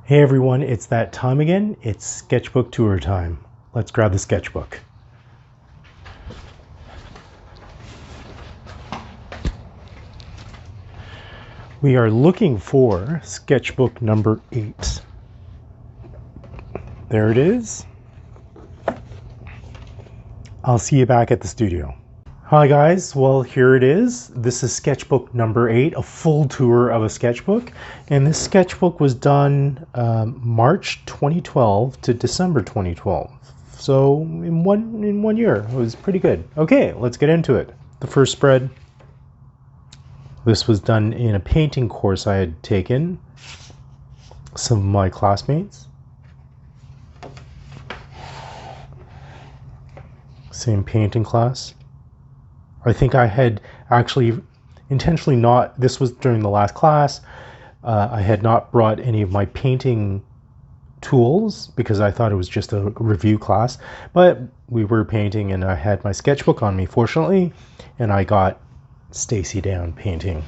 Hey everyone, it's that time again. It's sketchbook tour time. Let's grab the sketchbook. We are looking for sketchbook number 8. There it is. I'll see you back at the studio. Hi guys, well here it is. This is sketchbook number 8, a full tour of a sketchbook. And this sketchbook was done March 2012 to December 2012. So in one year, it was pretty good. Okay, let's get into it. The first spread. This was done in a painting course I had taken. Some of my classmates. Same painting class. I think I had actually intentionally not, this was during the last class, I had not brought any of my painting tools because I thought it was just a review class, but we were painting and I had my sketchbook on me, fortunately, and I got Stacy down painting.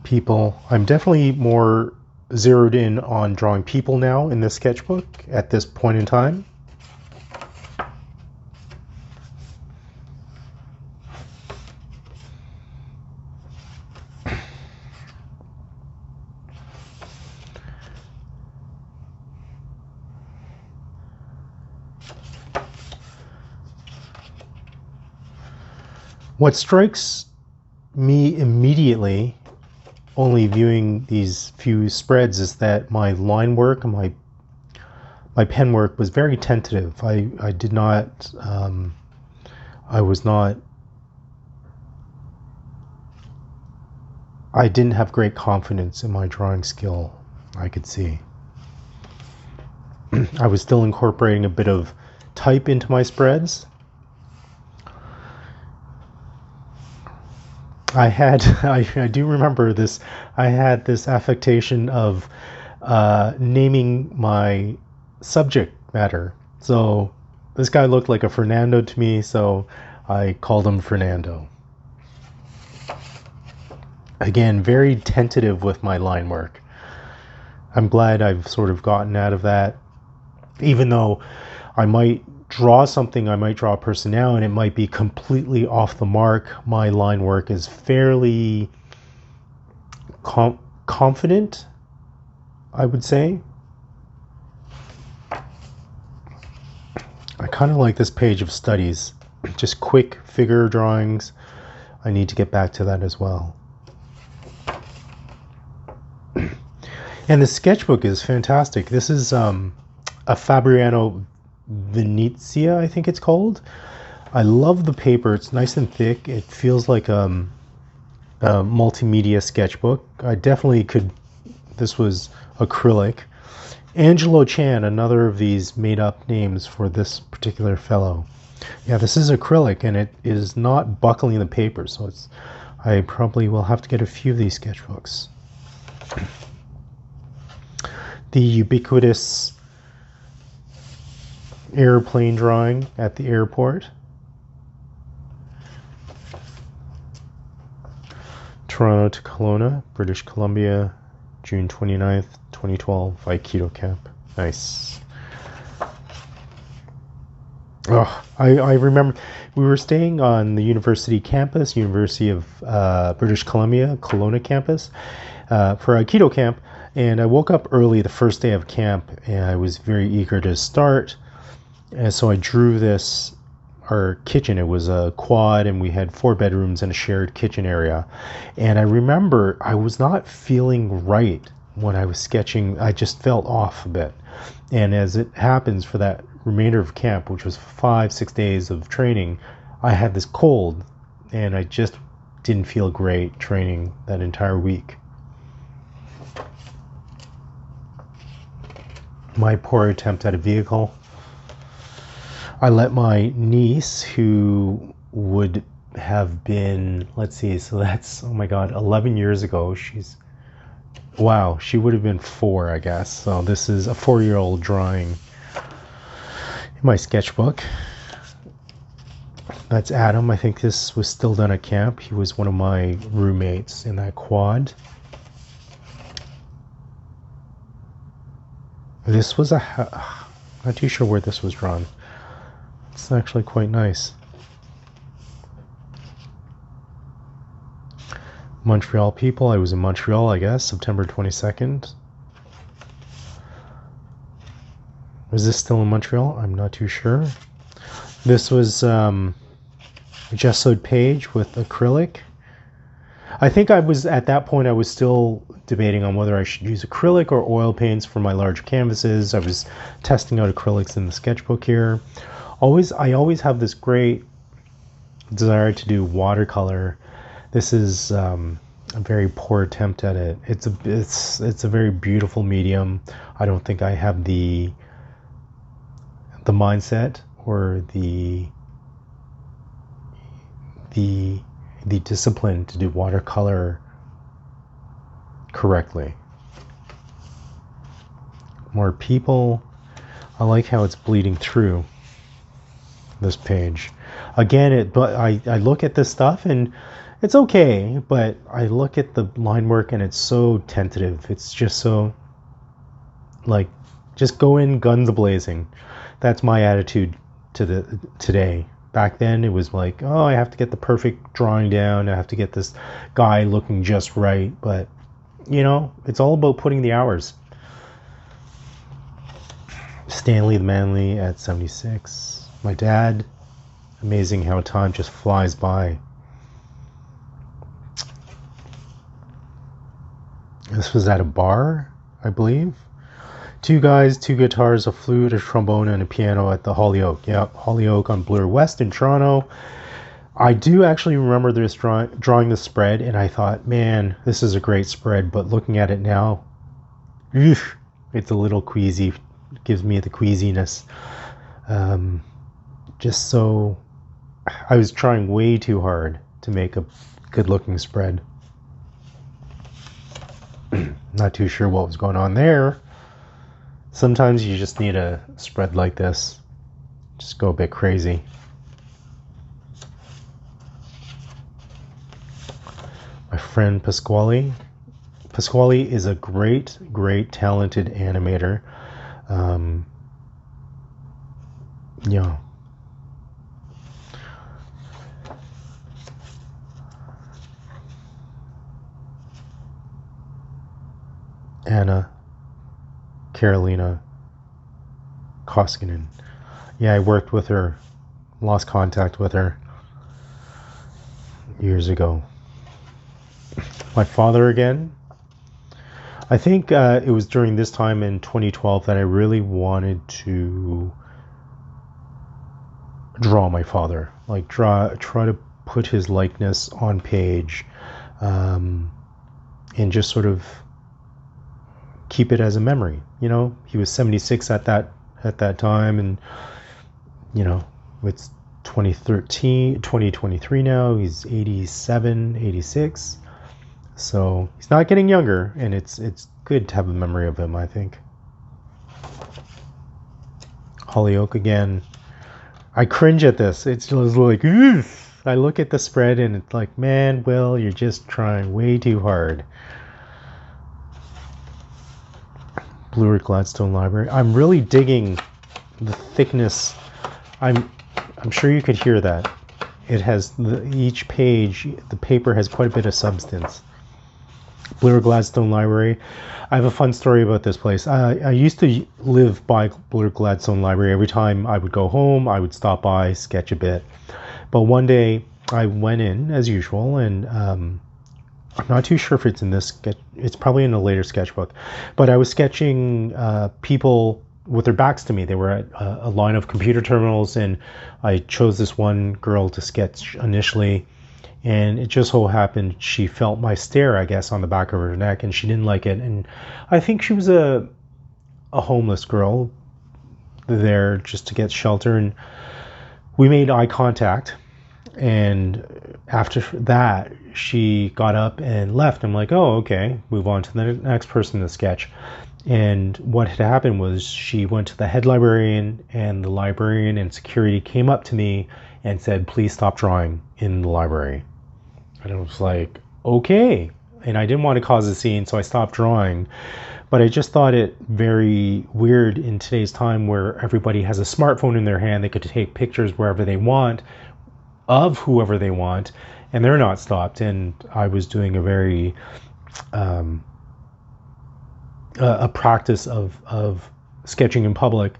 People, I'm definitely more zeroed in on drawing people now in this sketchbook at this point in time. What strikes me immediately, only viewing these few spreads, is that my line work and my pen work was very tentative. I did not, I didn't have great confidence in my drawing skill, I could see. I was still incorporating a bit of type into my spreads. I do remember this, I had this affectation of naming my subject matter. So this guy looked like a Fernando to me, so I called him Fernando. Again, very tentative with my line work. I'm glad I've sort of gotten out of that. Even though I might draw something, I might draw a person now and it might be completely off the mark, my line work is fairly confident, I would say. I kind of like this page of studies, just quick figure drawings. I need to get back to that as well. And the sketchbook is fantastic. This is a Fabriano Venezia, I think it's called. I love the paper. It's nice and thick. It feels like a multimedia sketchbook. I definitely could, this was acrylic. Angelo Chan, another of these made up names for this particular fellow. Yeah, this is acrylic and it is not buckling the paper, so it's, I probably will have to get a few of these sketchbooks. The ubiquitous airplane drawing at the airport. Toronto to Kelowna, British Columbia, June 29th, 2012, Aikido camp. Nice. Oh, I remember we were staying on the university campus, University of British Columbia, Kelowna campus, for Aikido camp. And I woke up early the first day of camp and I was very eager to start. And so I drew this, our kitchen. It was a quad and we had 4 bedrooms and a shared kitchen area. And I remember I was not feeling right when I was sketching. I just felt off a bit. And as it happens for that remainder of camp, which was 5-6 days of training, I had this cold and I just didn't feel great training that entire week. My poor attempt at a vehicle. I let my niece, who would have been, let's see, so that's, oh my God, 11 years ago. She's, wow, she would have been 4, I guess. So this is a 4-year-old drawing in my sketchbook. That's Adam. I think this was still done at camp. He was one of my roommates in that quad. This was not too sure where this was drawn. It's actually quite nice. Montreal people. I was in Montreal, I guess, September 22nd. Was this still in Montreal? I'm not too sure. This was a gessoed page with acrylic. I think I was, at that point, I was still debating on whether I should use acrylic or oil paints for my large canvases. I was testing out acrylics in the sketchbook here. I always have this great desire to do watercolor. This is a very poor attempt at it. It's a very beautiful medium. I don't think I have the mindset or the discipline to do watercolor correctly. More people. I like how it's bleeding through this page. Again, but I look at this stuff and it's okay, but I look at the line work and it's so tentative. It's just so, like, just go in guns blazing. That's my attitude today. Back then it was like, oh, I have to get the perfect drawing down. I have to get this guy looking just right. But, you know, it's all about putting the hours. Stanley the Manly at 76. My dad. Amazing how time just flies by. This was at a bar, I believe. 2 guys, 2 guitars, a flute, a trombone, and a piano at the Hollyoak. Yep, Hollyoak on Bloor West in Toronto. I do actually remember this drawing the spread, and I thought, man, this is a great spread. But looking at it now, it's a little queasy. It gives me the queasiness. Just so, I was trying way too hard to make a good-looking spread. Not too sure what was going on there. Sometimes you just need a spread like this. Just go a bit crazy. My friend Pasquale. Pasquale is a great, talented animator. Yeah. Anna Carolina Koskinen. Yeah, I worked with her, lost contact with her years ago. My father again. I think it was during this time in 2012 that I really wanted to draw my father. Like try to put his likeness on page, and just sort of keep it as a memory. You know, he was 76 at that time, and you know, it's 2023 now. He's 87, 86. So he's not getting younger, and it's good to have a memory of him, I think. Hollyoak again. I cringe at this. It's just like, ugh. I look at the spread and it's like, man, Will, you're just trying way too hard. Bloor Gladstone Library. I'm really digging the thickness. I'm sure you could hear that. It has each page, the paper has quite a bit of substance. Bloor Gladstone Library. I have a fun story about this place. I used to live by Bloor Gladstone Library. Every time I would go home, I would stop by, sketch a bit. But one day I went in as usual, and I'm not too sure if it's in this sketch. It's probably in a later sketchbook. But I was sketching people with their backs to me. They were at a line of computer terminals, and I chose this one girl to sketch initially. And it just so happened she felt my stare, I guess, on the back of her neck, and she didn't like it. And I think she was a homeless girl there just to get shelter. And we made eye contact. And after that, she got up and left. I'm like, oh, okay, move on to the next person to sketch. And what had happened was she went to the head librarian, and the librarian and security came up to me and said, please stop drawing in the library. And I was like, okay. And I didn't want to cause a scene, so I stopped drawing. But I just thought it very weird in today's time where everybody has a smartphone in their hand. They could take pictures wherever they want of whoever they want, and they're not stopped. And I was doing a very a practice of sketching in public,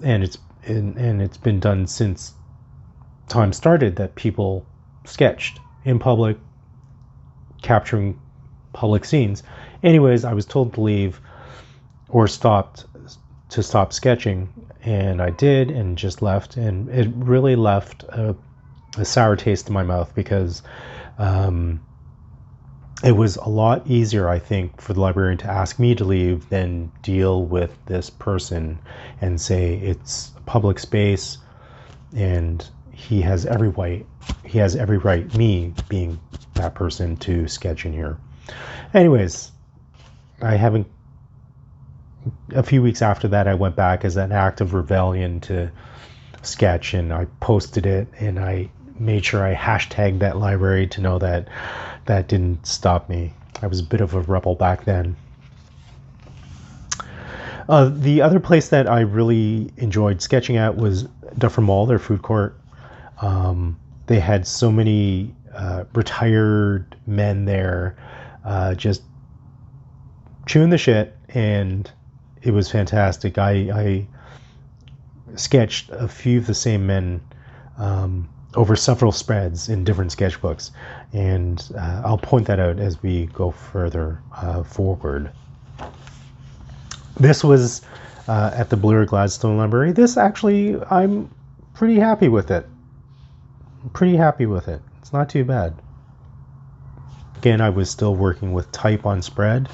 and it's been done since time started, that people sketched in public, capturing public scenes. Anyways, I was told to leave or stop sketching, and I did, and just left, and it really left a sour taste in my mouth, because it was a lot easier, I think, for the librarian to ask me to leave than deal with this person and say it's a public space and he has every right, me being that person, to sketch in here. Anyways, a few weeks after that, I went back as an act of rebellion to sketch, and I posted it, and I made sure I hashtagged that library to know that that didn't stop me. I was a bit of a rebel back then. The other place that I really enjoyed sketching at was Duffer Mall, their food court. They had so many retired men there, just chewing the shit, and it was fantastic. I sketched a few of the same men over several spreads in different sketchbooks, and I'll point that out as we go further forward. This was at the Bloor Gladstone Library. This actually, I'm pretty happy with it. It's not too bad. Again, I was still working with type on spread.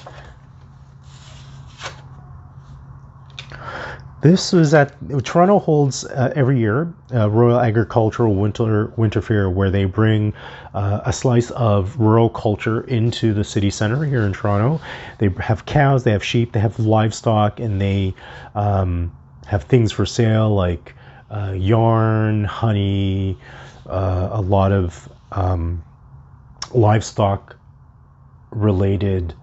This was at Toronto holds every year Royal Agricultural Winter Fair, where they bring a slice of rural culture into the city center here in Toronto. They have cows, they have sheep, they have livestock, and they have things for sale like yarn, honey, a lot of livestock related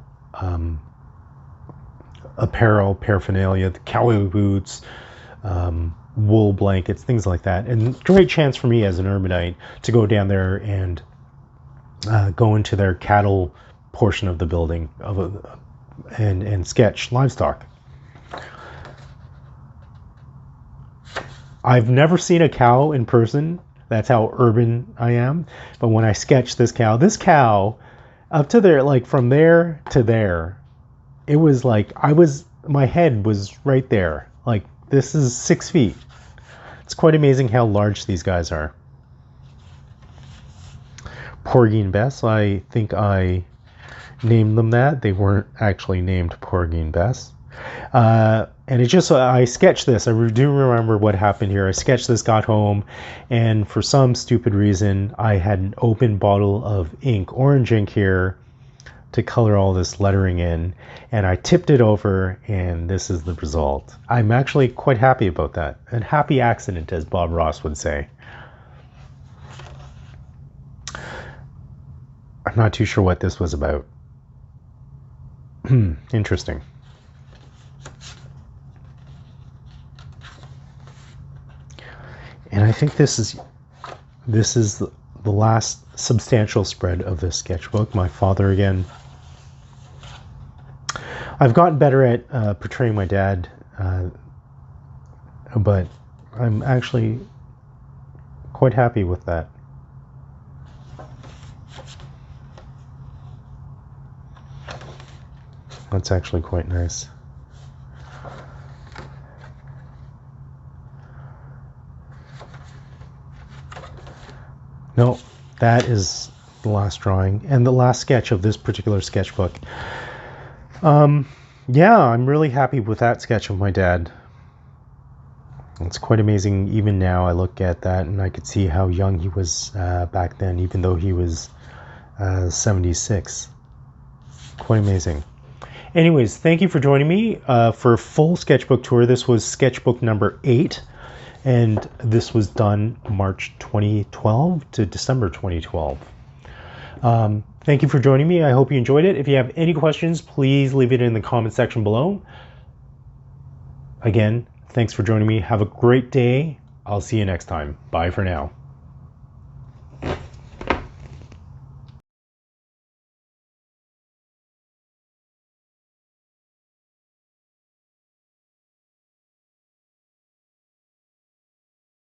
apparel, paraphernalia, the cowboy boots, wool blankets, things like that. And great chance for me as an urbanite to go down there and go into their cattle portion of the building and sketch livestock. I've never seen a cow in person. That's how urban I am. But when I sketched this cow up to there, like from there to there, it was like my head was right there. Like, this is 6 feet. It's quite amazing how large these guys are. Porgy and Bess, I think I named them that. They weren't actually named Porgy and Bess. And it just, I sketched this. I do remember what happened here. I sketched this, got home, and for some stupid reason, I had an open bottle of ink, orange ink here, to color all this lettering in, and I tipped it over, and this is the result. I'm actually quite happy about that. A happy accident, as Bob Ross would say. I'm not too sure what this was about. Interesting. And I think this is the last substantial spread of this sketchbook. My father again. I've gotten better at portraying my dad, but I'm actually quite happy with that. That's actually quite nice. No, that is the last drawing and the last sketch of this particular sketchbook. Yeah, I'm really happy with that sketch of my dad. It's quite amazing. Even now I look at that and I could see how young he was back then, even though he was 76. Quite amazing. Anyways, thank you for joining me for a full sketchbook tour. This was sketchbook number 8. And this was done March 2012 to December 2012. Thank you for joining me. I hope you enjoyed it. If you have any questions, please leave it in the comment section below. Again, thanks for joining me. Have a great day. I'll see you next time. Bye for now.